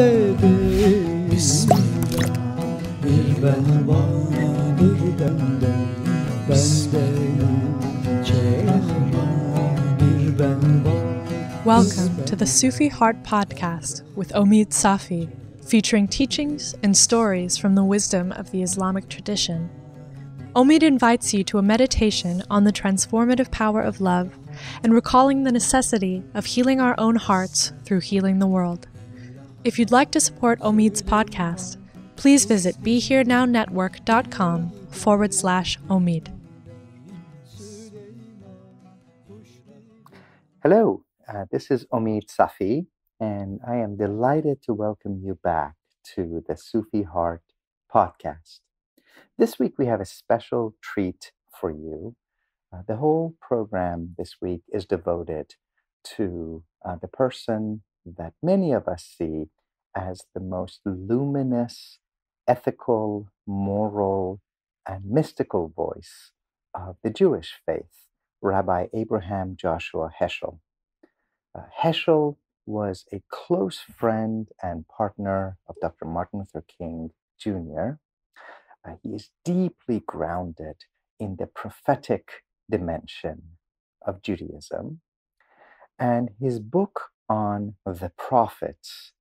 Welcome to the Sufi Heart Podcast with Omid Safi, featuring teachings and stories from the wisdom of the Islamic tradition. Omid invites you to a meditation on the transformative power of love and recalling the necessity of healing our own hearts through healing the world. If you'd like to support Omid's podcast, please visit BeHereNowNetwork.com/Omid. Hello, this is Omid Safi, and I am delighted to welcome you back to the Sufi Heart podcast. This week we have a special treat for you. The whole program this week is devoted to the person that many of us see as the most luminous, ethical, moral, and mystical voice of the Jewish faith, Rabbi Abraham Joshua Heschel. Heschel was a close friend and partner of Dr. Martin Luther King Jr. He is deeply grounded in the prophetic dimension of Judaism. And his book on the prophets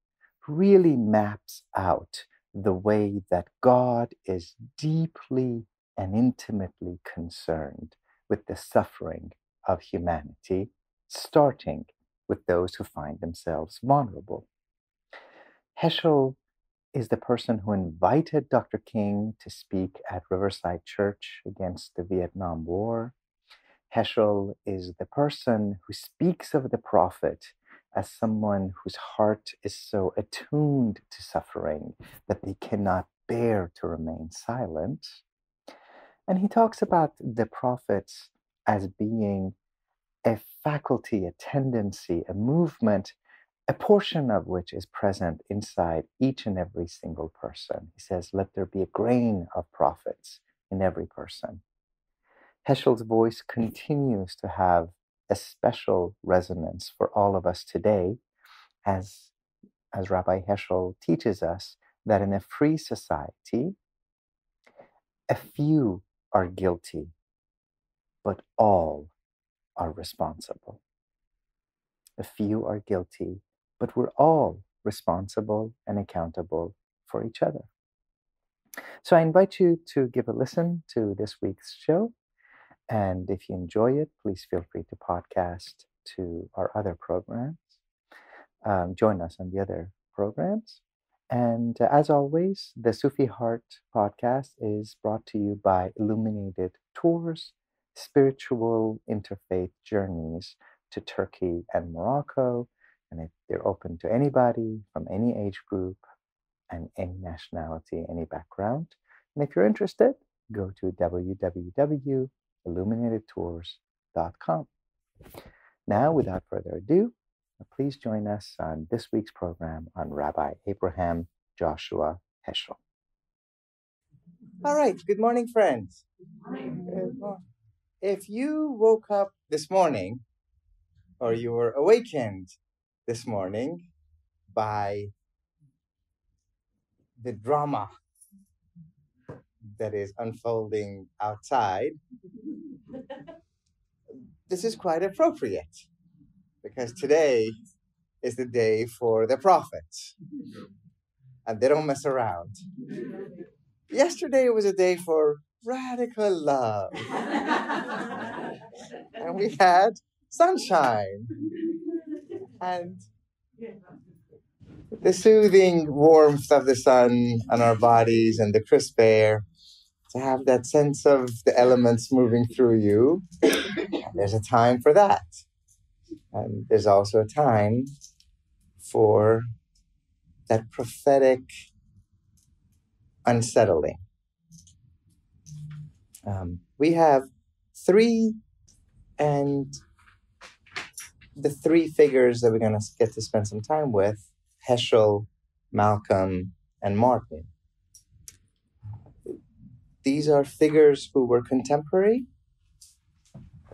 really maps out the way that God is deeply and intimately concerned with the suffering of humanity, starting with those who find themselves vulnerable. Heschel is the person who invited Dr. King to speak at Riverside Church against the Vietnam War. Heschel is the person who speaks of the prophet as someone whose heart is so attuned to suffering that they cannot bear to remain silent. And he talks about the prophets as being a faculty, a tendency, a movement, a portion of which is present inside each and every single person. He says, let there be a grain of prophets in every person. Heschel's voice continues to have a special resonance for all of us today, as Rabbi Heschel teaches us that in a free society, a few are guilty, but all are responsible. A few are guilty, but we're all responsible and accountable for each other. So I invite you to give a listen to this week's show. And if you enjoy it, please feel free to podcast to our other programs. Join us on the other programs. And as always, the Sufi Heart podcast is brought to you by Illuminated Tours, spiritual interfaith journeys to Turkey and Morocco. And they're open to anybody from any age group and any nationality, any background. And if you're interested, go to www.illuminatedtours.com. Now, without further ado, please join us on this week's program on Rabbi Abraham Joshua Heschel. All right. Good morning, friends. Good morning. If you woke up this morning, or you were awakened this morning by the drama that is unfolding outside, this is quite appropriate, because today is the day for the prophets, and they don't mess around. Yesterday was a day for radical love, and we had sunshine and the soothing warmth of the sun on our bodies and the crisp air, to have that sense of the elements moving through you. And there's a time for that. And there's also a time for that prophetic unsettling. We have three, and the three figures that we're going to get to spend some time with, Heschel, Malcolm, and Martin. These are figures who were contemporary.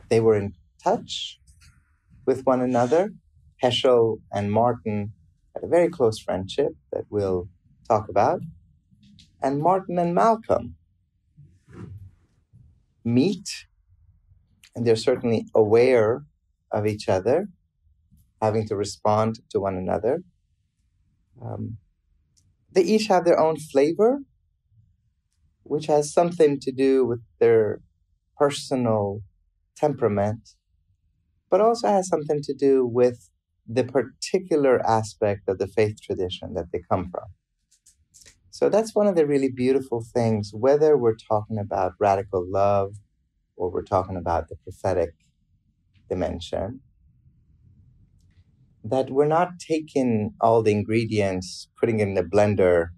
They were in touch with one another. Heschel and Martin had a very close friendship that we'll talk about. And Martin and Malcolm meet, and they're certainly aware of each other, having to respond to one another. They each have their own flavor, which has something to do with their personal temperament, but also has something to do with the particular aspect of the faith tradition that they come from. So that's one of the really beautiful things, whether we're talking about radical love or we're talking about the prophetic dimension, that we're not taking all the ingredients, putting it in the blender,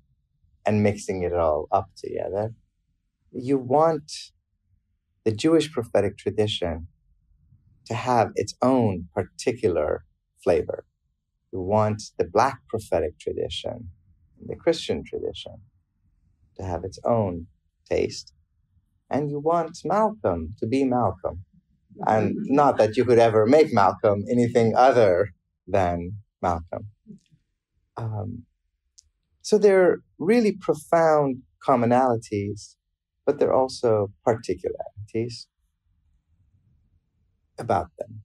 and mixing it all up together. You want the Jewish prophetic tradition to have its own particular flavor. You want the Black prophetic tradition, the Christian tradition, to have its own taste. And you want Malcolm to be Malcolm. And not that you could ever make Malcolm anything other than Malcolm. So they're really profound commonalities, but they're also particularities about them.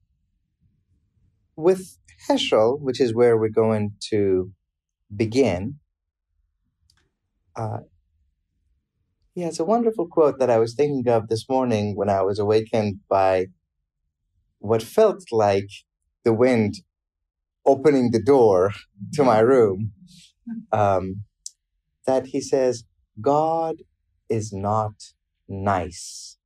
With Heschel, which is where we're going to begin, he has a wonderful quote that I was thinking of this morning when I was awakened by what felt like the wind opening the door to my room, that he says, God is not nice.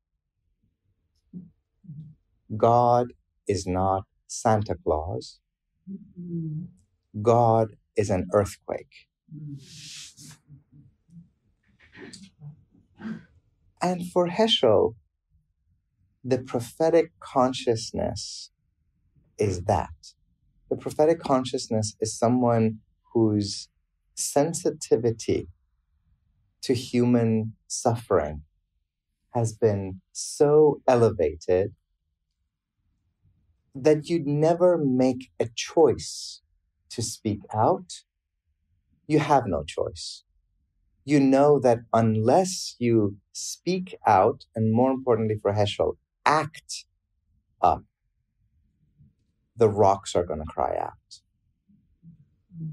God is not Santa Claus. God is an earthquake. And for Heschel, the prophetic consciousness is that. The prophetic consciousness is someone whose sensitivity to human suffering has been so elevated that you'd never make a choice to speak out. You have no choice. You know that unless you speak out, and more importantly for Heschel, act up, the rocks are going to cry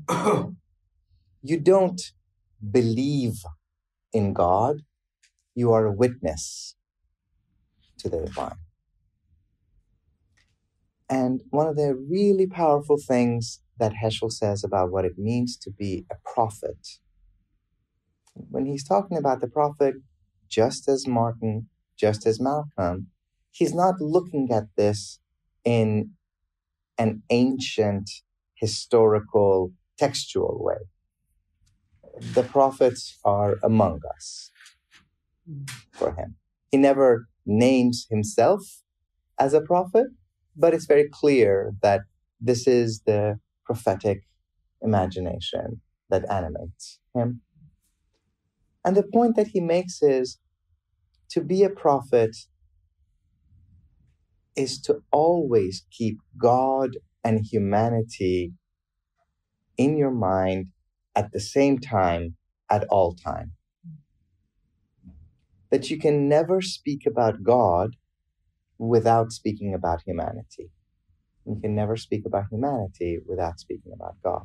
out. You don't believe in God. You are a witness to the divine. And one of the really powerful things that Heschel says about what it means to be a prophet, when he's talking about the prophet, just as Martin, just as Malcolm, he's not looking at this in an ancient, historical, textual way. The prophets are among us for him. He never names himself as a prophet, but it's very clear that this is the prophetic imagination that animates him. And the point that he makes is to be a prophet is to always keep God and humanity in your mind at the same time, at all time. That you can never speak about God without speaking about humanity. You can never speak about humanity without speaking about God.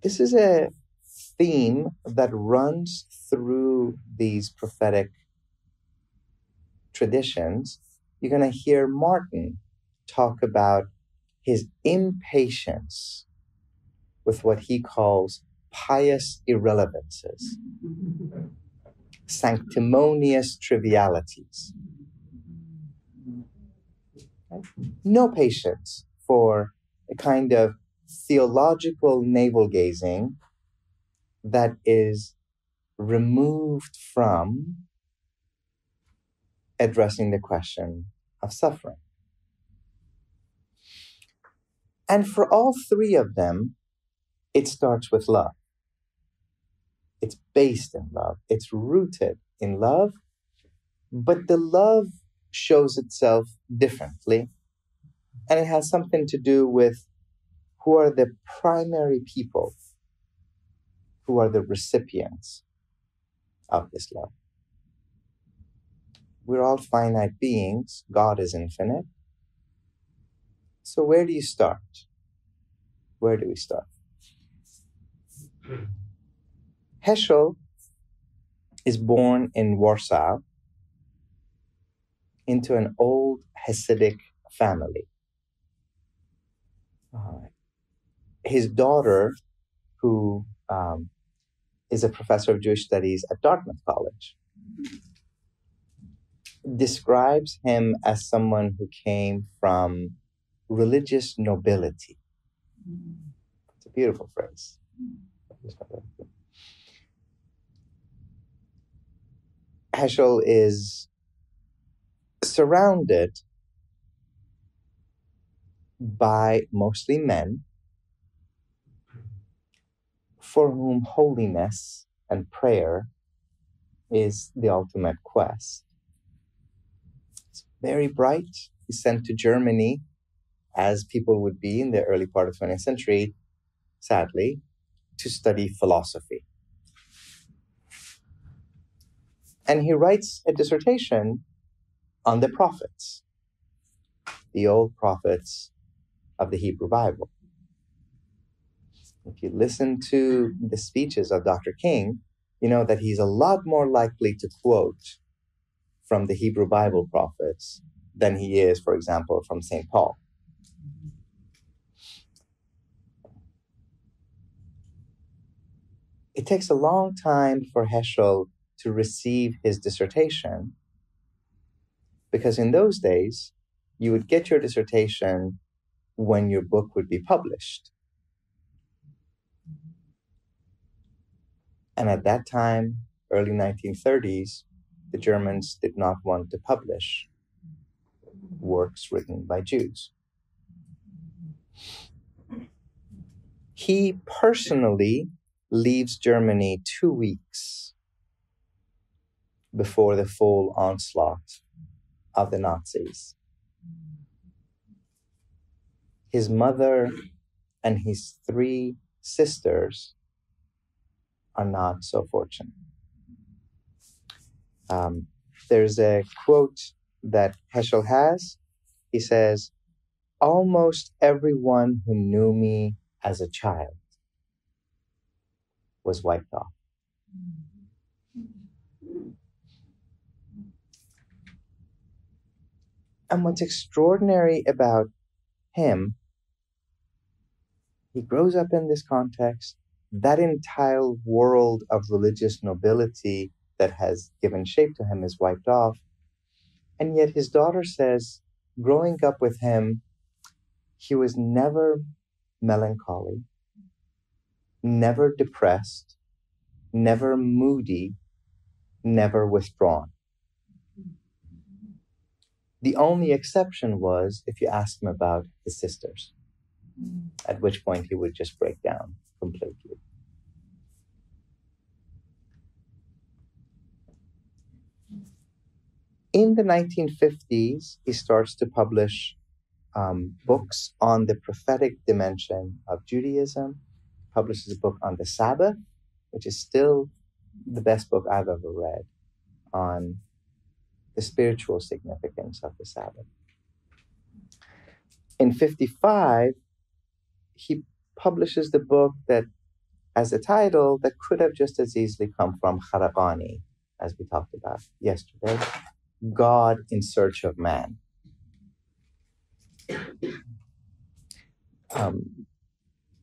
This is a theme that runs through these prophetic traditions. You're going to hear Martin talk about his impatience with what he calls pious irrelevances, sanctimonious trivialities. No patience for a kind of theological navel-gazing that is removed from addressing the question of suffering. And for all three of them, it starts with love. It's based in love. It's rooted in love, but the love shows itself differently. And it has something to do with who are the primary people, who are the recipients of this love. We're all finite beings. God is infinite. So where do you start? Where do we start? Heschel is born in Warsaw into an old Hasidic family. His daughter, who is a professor of Jewish studies at Dartmouth College, describes him as someone who came from religious nobility. It's a beautiful phrase. Heschel is surrounded by mostly men for whom holiness and prayer is the ultimate quest. He's very bright. He's sent to Germany, as people would be in the early part of the 20th century, sadly, to study philosophy. And he writes a dissertation on the prophets, the old prophets of the Hebrew Bible. If you listen to the speeches of Dr. King, you know that he's a lot more likely to quote from the Hebrew Bible prophets than he is, for example, from St. Paul. It takes a long time for Heschel to receive his dissertation, because in those days, you would get your dissertation when your book would be published. And at that time, early 1930s, the Germans did not want to publish works written by Jews. He personally leaves Germany 2 weeks before the full onslaught of the Nazis. His mother and his 3 sisters are not so fortunate. There's a quote that Heschel has. He says, "Almost everyone who knew me as a child was wiped off." And what's extraordinary about him, he grows up in this context. That entire world of religious nobility that has given shape to him is wiped off. And yet his daughter says, growing up with him, he was never melancholy, never depressed, never moody, never withdrawn. The only exception was if you asked him about his sisters, at which point he would just break down completely. In the 1950s, he starts to publish books on the prophetic dimension of Judaism. He publishes a book on the Sabbath, which is still the best book I've ever read on the spiritual significance of the Sabbath. In 1955, he publishes the book that has a title that could have just as easily come from Kharabani, as we talked about yesterday, God in Search of Man.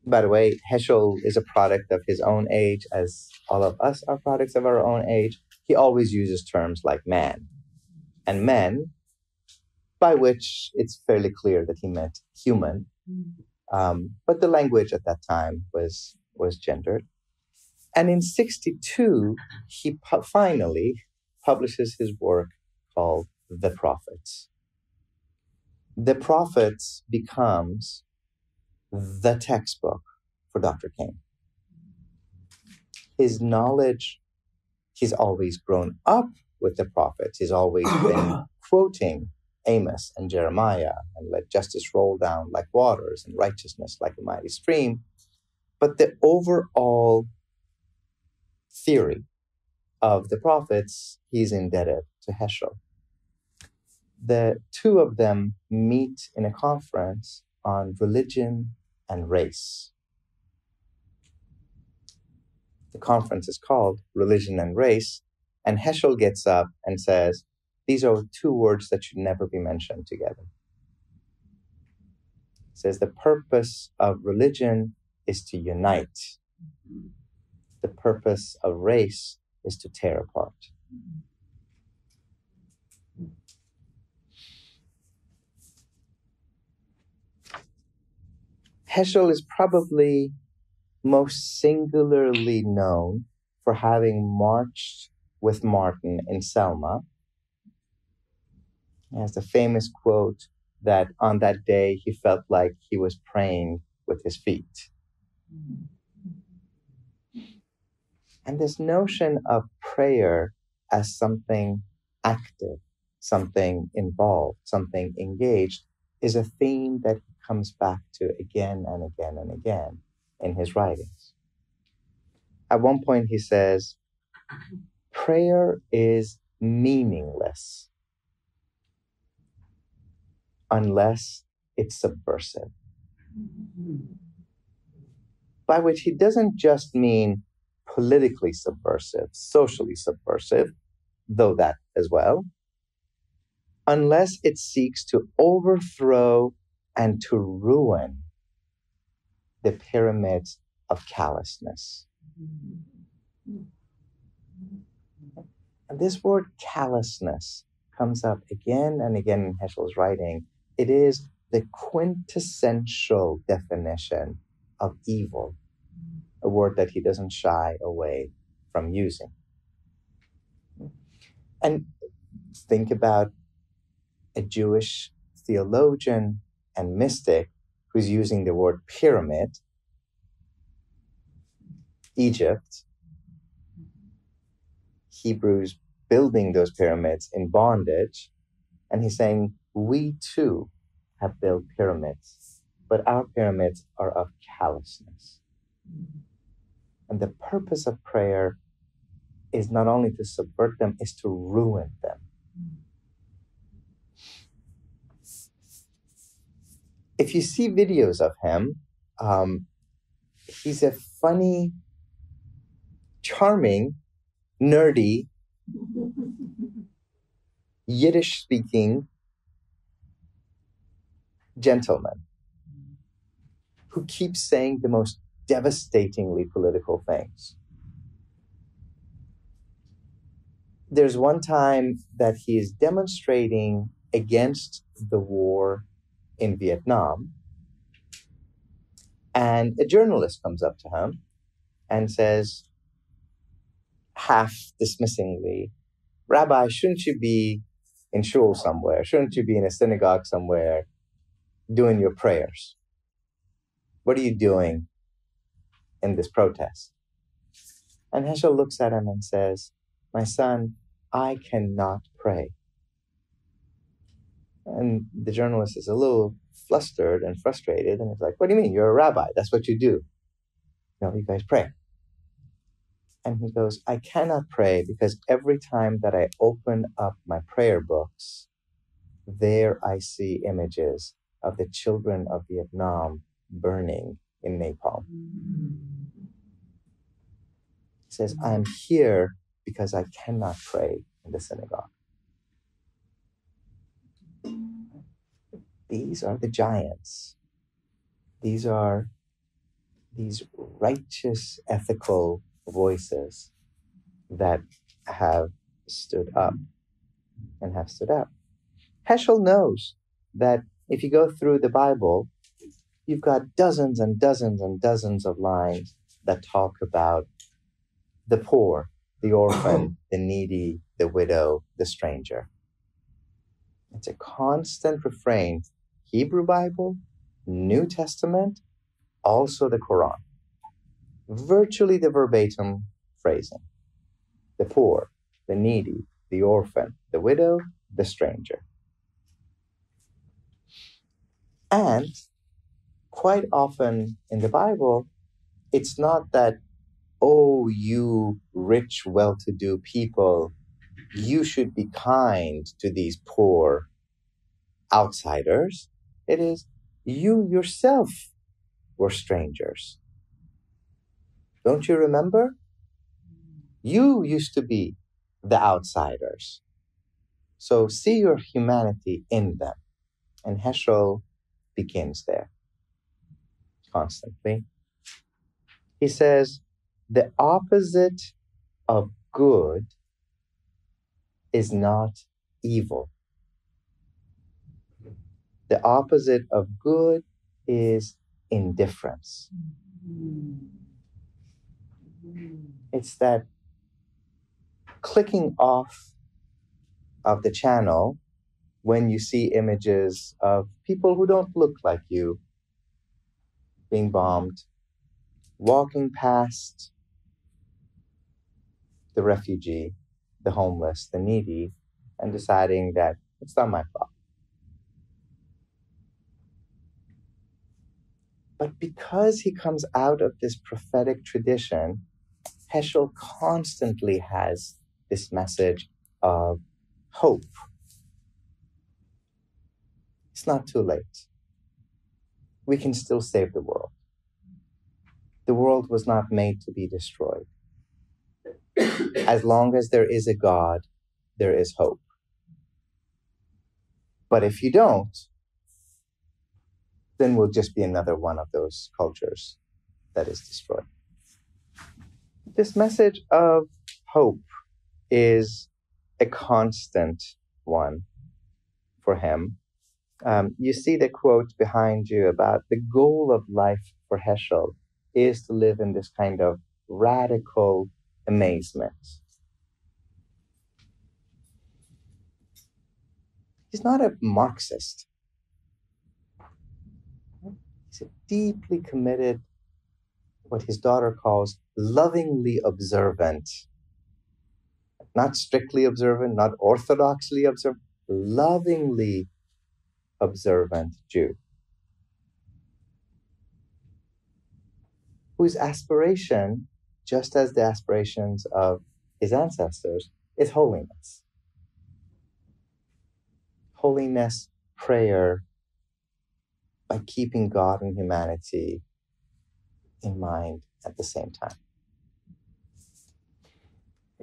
By the way, Heschel is a product of his own age, as all of us are products of our own age. He always uses terms like man and men, by which it's fairly clear that he meant human. But the language at that time was gendered. And in 1962, he finally publishes his work called The Prophets. The Prophets becomes the textbook for Dr. King. His knowledge, he's always grown up with the prophets. He's always been quoting Amos and Jeremiah, and let justice roll down like waters and righteousness like a mighty stream. But the overall theory of the prophets, he's indebted to Heschel. The two of them meet in a conference on religion and race. The conference is called Religion and Race, and Heschel gets up and says, these are two words that should never be mentioned together. He says the purpose of religion is to unite. The purpose of race is to tear apart. Heschel is probably most singularly known for having marched with Martin in Selma. He has the famous quote that on that day he felt like he was praying with his feet. And this notion of prayer as something active, something involved, something engaged, is a theme that he comes back to again and again and again in his writings. At one point he says, prayer is meaningless unless it's subversive. By which he doesn't just mean politically subversive, socially subversive, though that as well, unless it seeks to overthrow and to ruin the pyramids of callousness. And this word callousness comes up again and again in Heschel's writing. It is the quintessential definition of evil, a word that he doesn't shy away from using. And think about a Jewish theologian and mystic who's using the word pyramid, Egypt, Hebrews building those pyramids in bondage, and he's saying, we too have built pyramids, but our pyramids are of callousness. And the purpose of prayer is not only to subvert them, is to ruin them. If you see videos of him, he's a funny, charming, nerdy, Yiddish-speaking gentleman who keeps saying the most devastatingly political things. There's one time that he is demonstrating against the war in Vietnam, and a journalist comes up to him and says, half dismissingly, Rabbi, shouldn't you be in shul somewhere? Shouldn't you be in a synagogue somewhere doing your prayers? What are you doing in this protest? And Heschel looks at him and says, my son, I cannot pray. And the journalist is a little flustered and frustrated, and he's like, what do you mean? You're a rabbi. That's what you do. No, you guys pray. And he goes, I cannot pray because every time that I open up my prayer books, there I see images of the children of Vietnam burning in napalm. He says, I'm here because I cannot pray in the synagogue. These are the giants. These are these righteous, ethical voices that have stood up and have stood up. Heschel knows that if you go through the Bible, you've got dozens and dozens and dozens of lines that talk about the poor, the orphan, the needy, the widow, the stranger. It's a constant refrain. Hebrew Bible, New Testament, also the Quran. Virtually the verbatim phrasing. The poor, the needy, the orphan, the widow, the stranger. And quite often in the Bible, it's not that, oh, you rich, well-to-do people, you should be kind to these poor outsiders. It is, you yourself were strangers. Don't you remember? You used to be the outsiders. So see your humanity in them. And Heschel begins there constantly. He says, the opposite of good is not evil. The opposite of good is indifference. It's that clicking off of the channel when you see images of people who don't look like you being bombed, walking past the refugee, the homeless, the needy, and deciding that it's not my fault. But because he comes out of this prophetic tradition, Heschel constantly has this message of hope. It's not too late. We can still save the world. The world was not made to be destroyed. As long as there is a God, there is hope. But if you don't, then we'll just be another one of those cultures that is destroyed. This message of hope is a constant one for him. You see the quote behind you about the goal of life for Heschel is to live in this kind of radical amazement. He's not a Marxist. He's a deeply committed, what his daughter calls lovingly observant. Not strictly observant, not orthodoxly observant, lovingly observant Jew, whose aspiration, just as the aspirations of his ancestors, is holiness. Holiness, prayer, by keeping God and humanity in mind at the same time.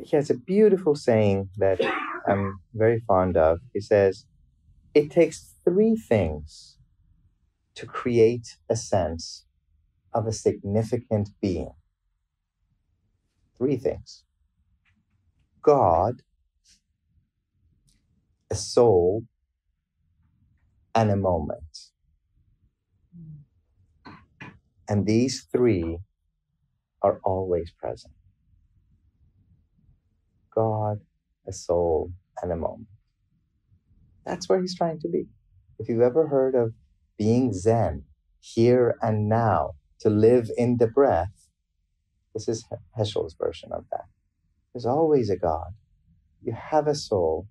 He has a beautiful saying that I'm very fond of. He says, it takes three things to create a sense of a significant being. Three things. God, a soul, and a moment. And these three are always present. God, a soul, and a moment. That's where he's trying to be. If you've ever heard of being Zen, here and now, to live in the breath, this is Heschel's version of that. There's always a God. You have a soul,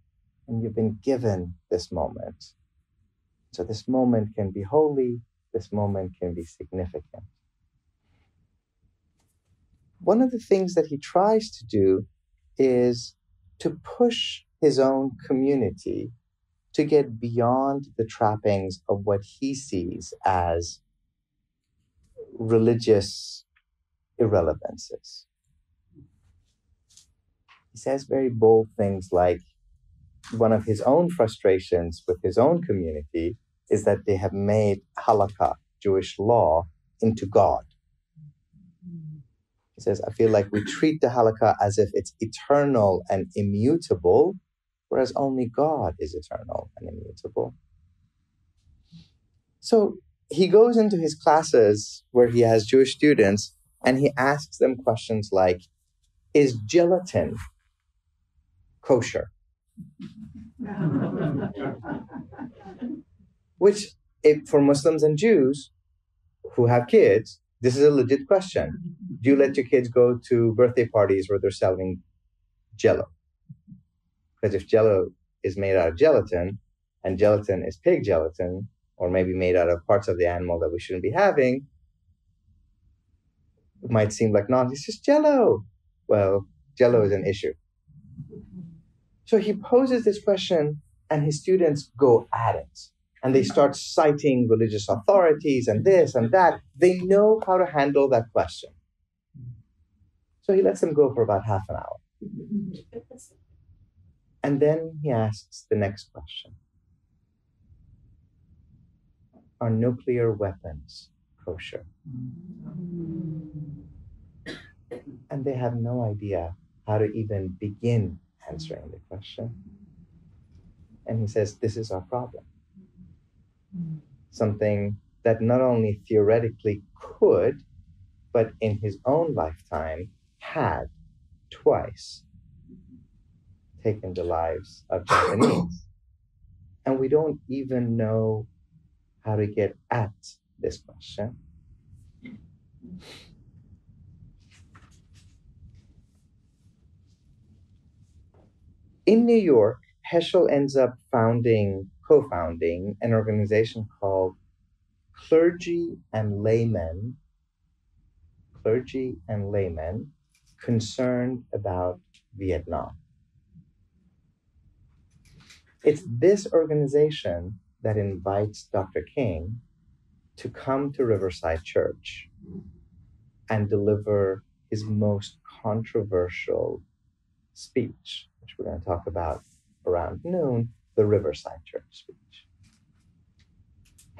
and you've been given this moment. So this moment can be holy, this moment can be significant. One of the things that he tries to do is to push his own community to get beyond the trappings of what he sees as religious irrelevances. He says very bold things like one of his own frustrations with his own community is that they have made halakha, Jewish law, into God. He says, I feel like we treat the halakha as if it's eternal and immutable, whereas only God is eternal and immutable. So he goes into his classes where he has Jewish students and he asks them questions like, is gelatin kosher? Which, for Muslims and Jews who have kids, this is a legit question. Do you let your kids go to birthday parties where they're selling Jell-O? Because if Jell-O is made out of gelatin, and gelatin is pig gelatin, or maybe made out of parts of the animal that we shouldn't be having, it might seem like nonsense. It's just Jello. Well, Jello is an issue. So he poses this question, and his students go at it. And they start citing religious authorities and this and that. They know how to handle that question. So he lets them go for about half an hour. And then he asks the next question. Are nuclear weapons kosher? And they have no idea how to even begin answering the question. And he says, this is our problem. Something that not only theoretically could, but in his own lifetime had twice taken the lives of Japanese. And we don't even know how to get at this question. In New York, Heschel ends up co-founding an organization called Clergy and Laymen Concerned About Vietnam. It's this organization that invites Dr. King to come to Riverside Church and deliver his most controversial speech, which we're going to talk about around noon, the Riverside Church speech.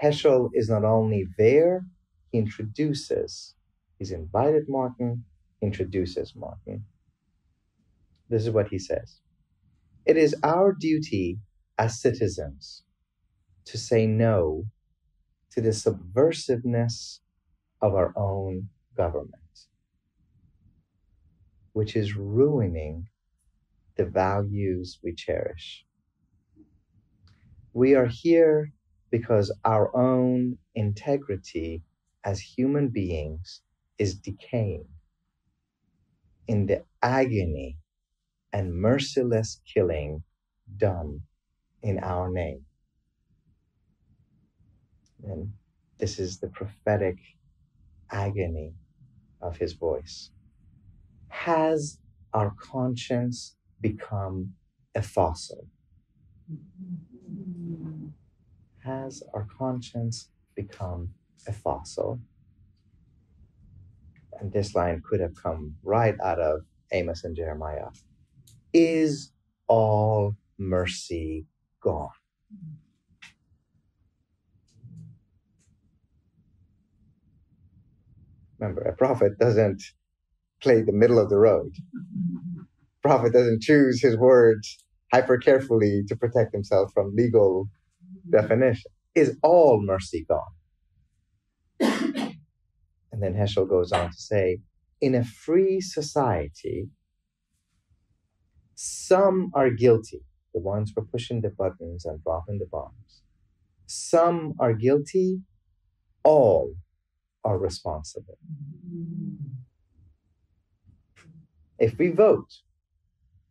Heschel is not only there, he's invited Martin, introduces Martin. This is what he says. It is our duty as citizens to say no to the subversiveness of our own government, which is ruining the values we cherish. We are here because our own integrity as human beings is decaying in the agony and merciless killing done in our name. And this is the prophetic agony of his voice. Has our conscience become a fossil? Has our conscience become a fossil? And this line could have come right out of Amos and Jeremiah. Is all mercy gone? Remember, a prophet doesn't play the middle of the road. A prophet doesn't choose his words hyper carefully to protect himself from legal definition. Is all mercy gone? And then Heschel goes on to say, in a free society, some are guilty, the ones who are pushing the buttons and dropping the bombs. Some are guilty, all are responsible. If we vote,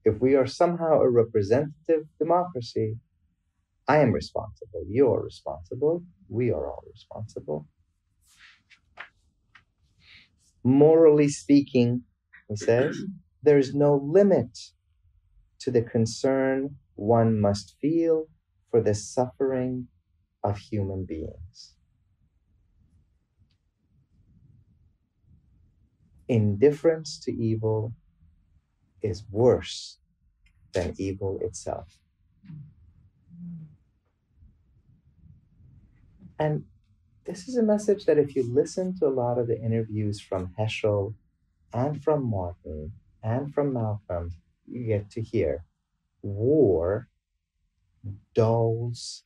if we are somehow a representative democracy, I am responsible, you are responsible, we are all responsible. Morally speaking, he says, there is no limit to the concern one must feel for the suffering of human beings. Indifference to evil is worse than evil itself. And this is a message that if you listen to a lot of the interviews from Heschel and from Martin and from Malcolm, you get to hear war dulls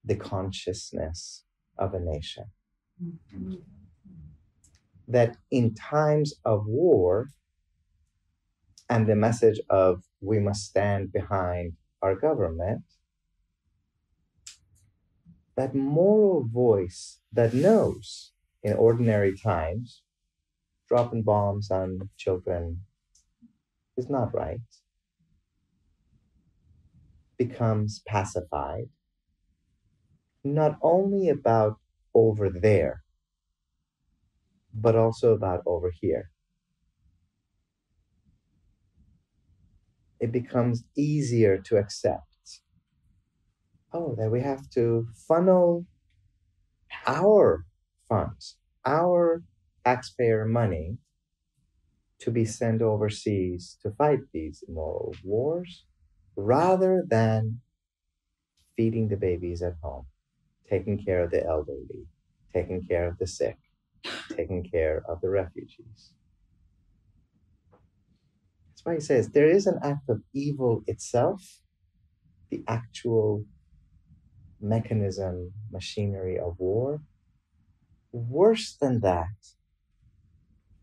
the consciousness of a nation. That in times of war, and the message of we must stand behind our government, that moral voice that knows in ordinary times dropping bombs on children is not right, becomes pacified not only about over there, but also about over here. It becomes easier to accept, that we have to funnel our funds, our taxpayer money, to be sent overseas to fight these immoral wars, rather than feeding the babies at home, taking care of the elderly, taking care of the sick, taking care of the refugees. That's why he says there is an act of evil itself, the actual mechanism, machinery of war. Worse than that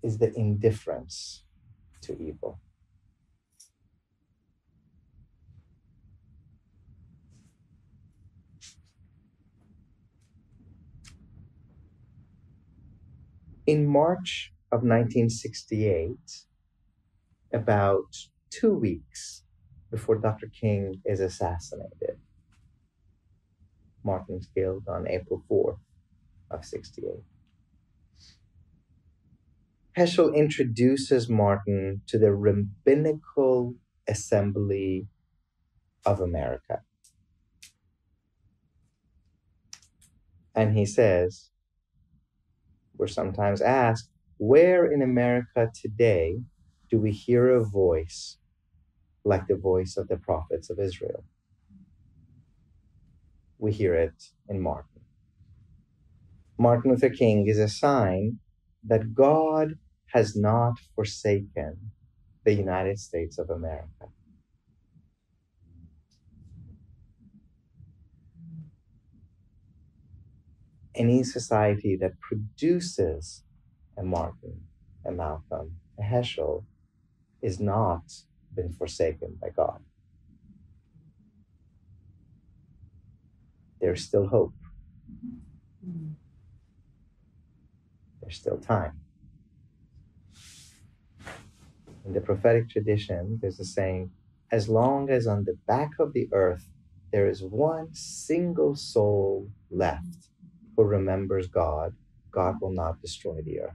is the indifference to evil. In March of 1968, about 2 weeks before Dr. King is assassinated, Martin's killed on April 4th of 68. Heschel introduces Martin to the Rabbinical Assembly of America. And he says, we're sometimes asked, where in America today do we hear a voice like the voice of the prophets of Israel? We hear it in Martin. Martin Luther King is a sign that God has not forsaken the United States of America. Any society that produces a Martin, a Malcolm, a Heschel is not been forsaken by God. There's still hope. There's still time. In the prophetic tradition, there's a saying, as long as on the back of the earth there is one single soul left who remembers God, God will not destroy the earth.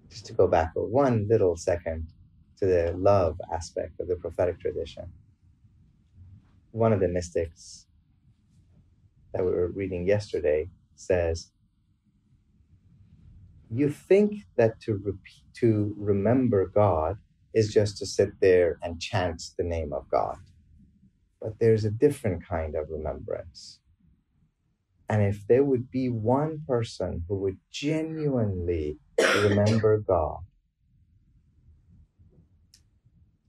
Just to go back for one little second to the love aspect of the prophetic tradition. One of the mystics that we were reading yesterday says, you think that to remember God is just to sit there and chant the name of God. But there's a different kind of remembrance. And if there would be one person who would genuinely remember God,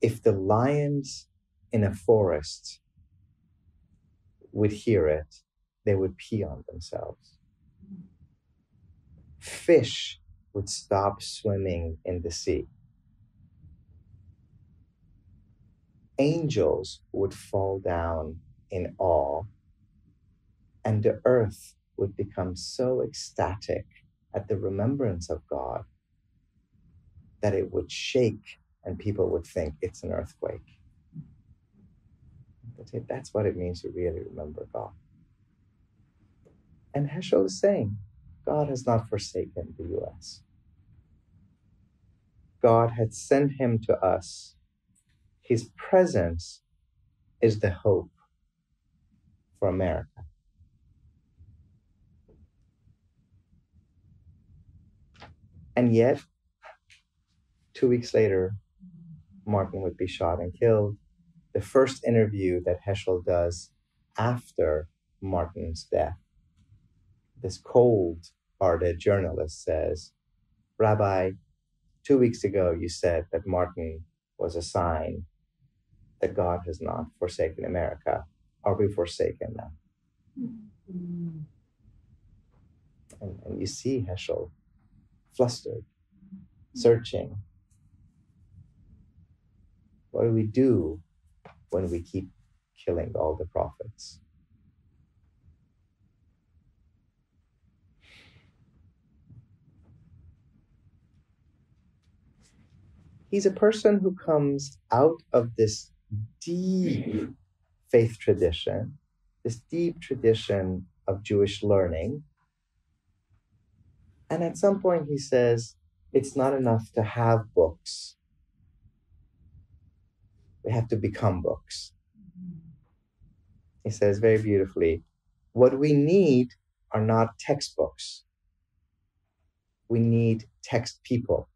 if the lions in a forest would hear it, they would pee on themselves. Fish would stop swimming in the sea. Angels would fall down in awe, and the earth would become so ecstatic at the remembrance of God that it would shake and people would think it's an earthquake. That's what it means to really remember God. And Heschel is saying, God has not forsaken the U.S. God had sent him to us. His presence is the hope for America. And yet, 2 weeks later, Martin would be shot and killed. The first interview that Heschel does after Martin's death, this cold-hearted journalist says, Rabbi, 2 weeks ago you said that Martin was a sign that God has not forsaken America. Are we forsaken now? And you see Heschel flustered, searching. What do we do when we keep killing all the prophets? He's a person who comes out of this deep faith tradition, this deep tradition of Jewish learning. And at some point he says, it's not enough to have books. We have to become books. He says very beautifully, what we need are not textbooks. We need text people.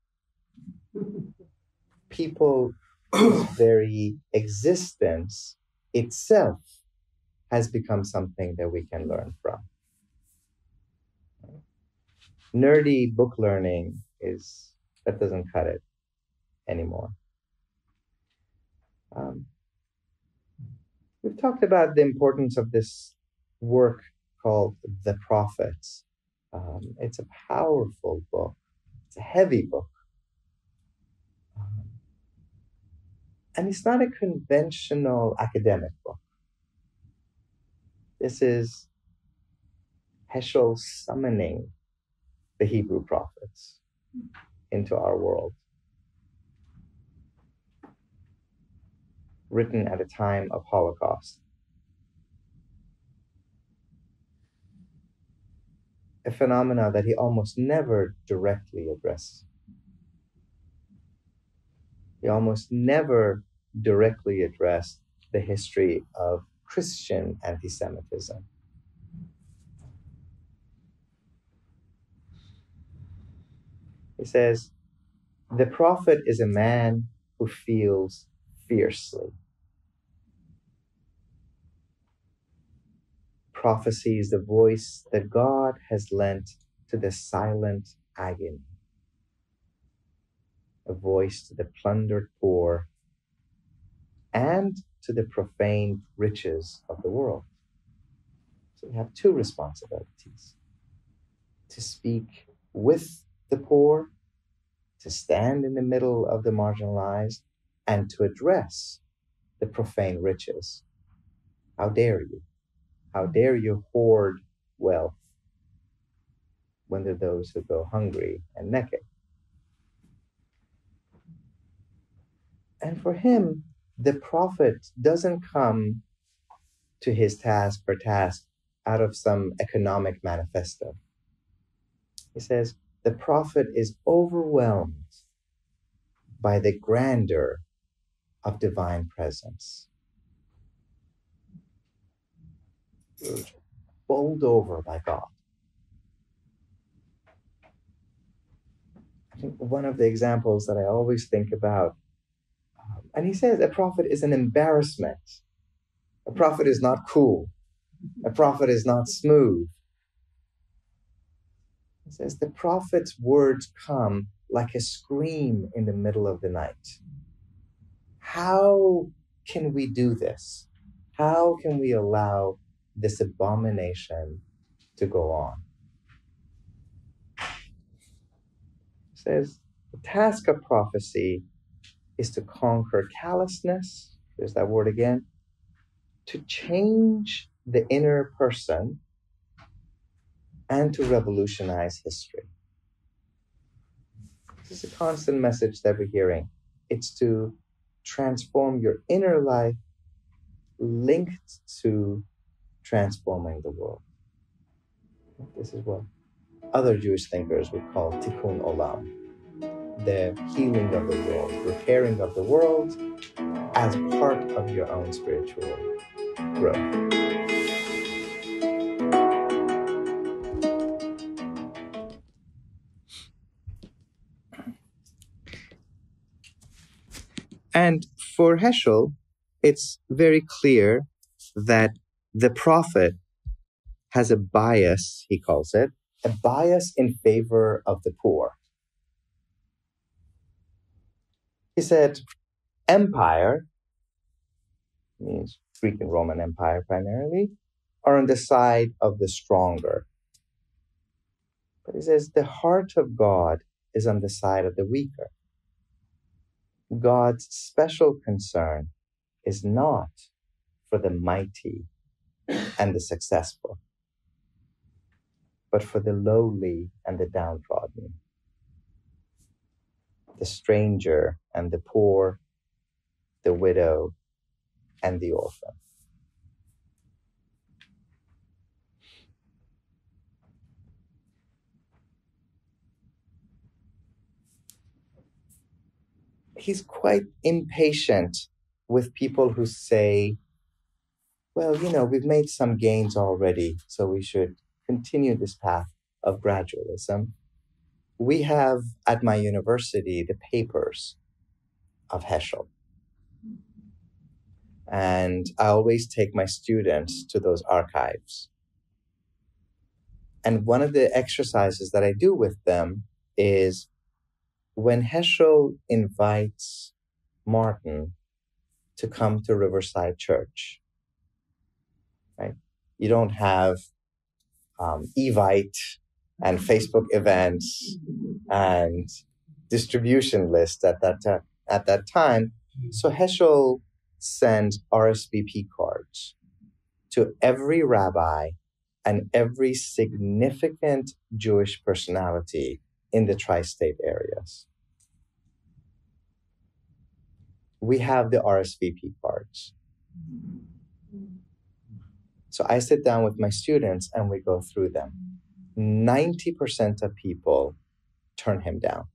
People whose very existence itself has become something that we can learn from. Nerdy book learning that doesn't cut it anymore. We've talked about the importance of this work called The Prophets. It's a powerful book. It's a heavy book. And it's not a conventional academic book. This is Heschel summoning the Hebrew prophets into our world. Written at a time of Holocaust. A phenomena that he almost never directly addressed. He almost never directly addressed the history of Christian anti-Semitism. He says, the prophet is a man who feels fiercely. Prophecy is the voice that God has lent to the silent agony. A voice to the plundered poor and to the profaned riches of the world. So we have two responsibilities. To speak with the poor, to stand in the middle of the marginalized, and to address the profane riches. How dare you? How dare you hoard wealth when there are those who go hungry and naked? And for him, the prophet doesn't come to his task or task out of some economic manifesto. He says, the prophet is overwhelmed by the grandeur of divine presence. Bowled over by God. I think one of the examples that I always think about, and he says a prophet is an embarrassment. A prophet is not cool. A prophet is not smooth. He says the prophet's words come like a scream in the middle of the night. How can we do this? How can we allow this abomination to go on? He says the task of prophecy is to conquer callousness, there's that word again, to change the inner person and to revolutionize history. This is a constant message that we're hearing. It's to transform your inner life linked to transforming the world. This is what other Jewish thinkers would call tikkun olam, the healing of the world, repairing of the world as part of your own spiritual growth. And for Heschel, it's very clear that the prophet has a bias, he calls it, a bias in favor of the poor. He said, empire, means Greek and Roman Empire primarily, are on the side of the stronger. But he says the heart of God is on the side of the weaker. God's special concern is not for the mighty and the successful, but for the lowly and the downtrodden. the stranger and the poor, the widow and the orphan. He's quite impatient with people who say, well, we've made some gains already, so we should continue this path of gradualism. We have at my university the papers of Heschel. And I always take my students to those archives. And one of the exercises that I do with them is when Heschel invites Martin to come to Riverside Church, right? You don't have Evite and Facebook events and distribution lists at that time. So Heschel sends RSVP cards to every rabbi and every significant Jewish personality in the tri-state areas. We have the RSVP cards. So I sit down with my students and we go through them. 90% of people turn him down.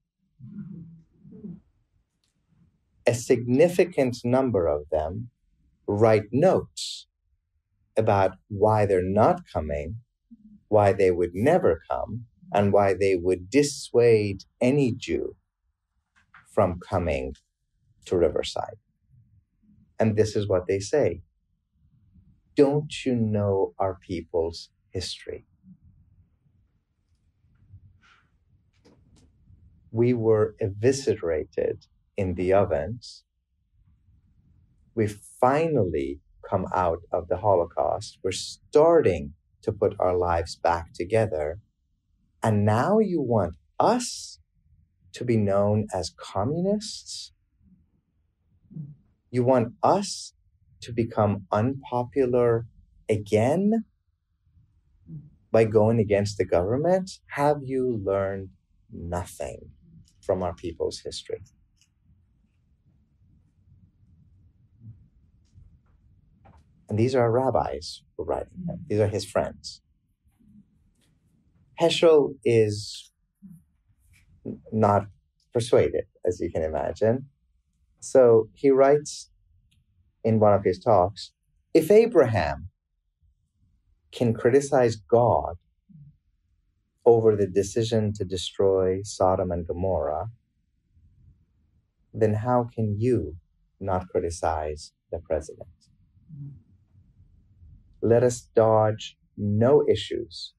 A significant number of them write notes about why they're not coming, why they would never come, and why they would dissuade any Jew from coming to Riverside. And this is what they say. Don't you know our people's history? We were eviscerated in the ovens. We finally come out of the Holocaust. We're starting to put our lives back together. And now you want us to be known as communists? You want us to become unpopular again by going against the government? Have you learned nothing from our people's history? And these are rabbis who are writing him. These are his friends. Heschel is not persuaded, as you can imagine. So he writes in one of his talks, if Abraham can criticize God over the decision to destroy Sodom and Gomorrah, then how can you not criticize the president? Let us dodge no issues.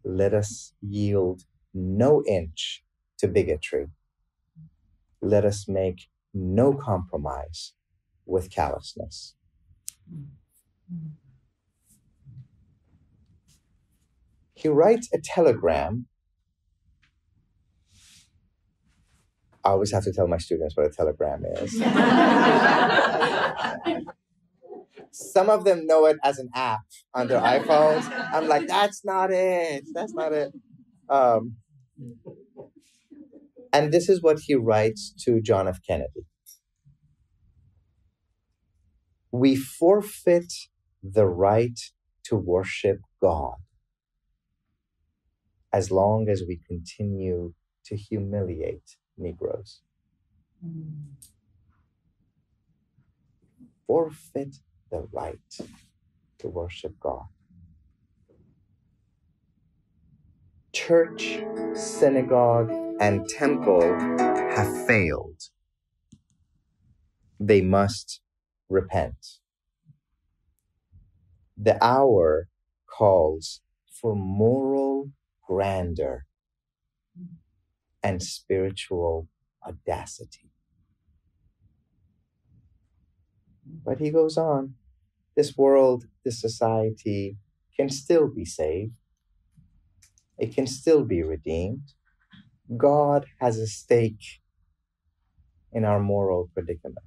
Let us yield no inch to bigotry. Let us make no compromise with callousness. He writes a telegram. I always have to tell my students what a telegram is. Some of them know it as an app on their iPhones. I'm like, that's not it. That's not it. And this is what he writes to John F. Kennedy. We forfeit the right to worship God as long as we continue to humiliate Negroes. Forfeit the right to worship God. Church, synagogue, and temple have failed. They must repent. The hour calls for moral grandeur and spiritual audacity. But he goes on, this world, this society can still be saved. It can still be redeemed. God has a stake in our moral predicament.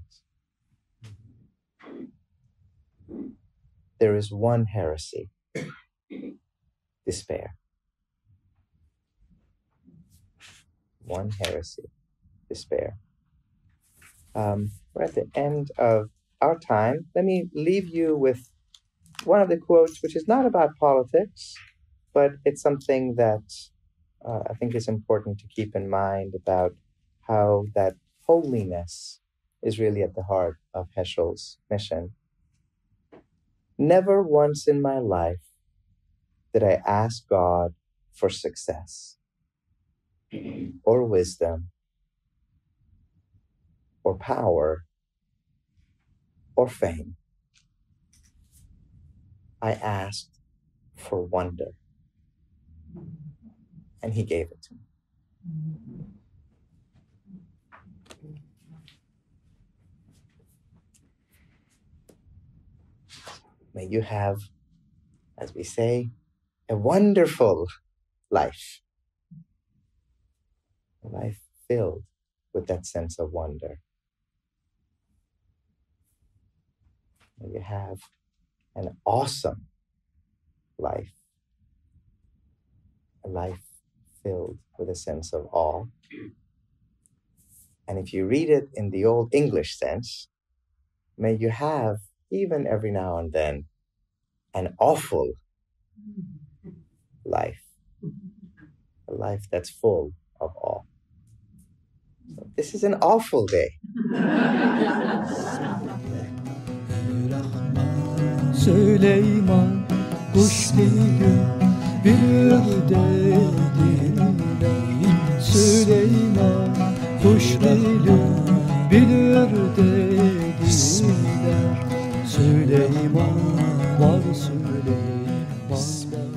There is one heresy, despair. One heresy, despair. We're at the end of our time. Let me leave you with one of the quotes, which is not about politics, but it's something that I think is important to keep in mind about how that holiness is really at the heart of Heschel's mission. Never once in my life did I ask God for success or wisdom or power or fame. I asked for wonder, and He gave it to me. May you have, as we say, a wonderful life. A life filled with that sense of wonder. May you have an awesome life. A life filled with a sense of awe. And if you read it in the old English sense, may you have, even every now and then, an awful life. A life that's full of awe. So this is an awful day. Süleyman kuş değil, bir dediler. Süleyman kuş değil, bir dediler. Süleyman var Süleyman.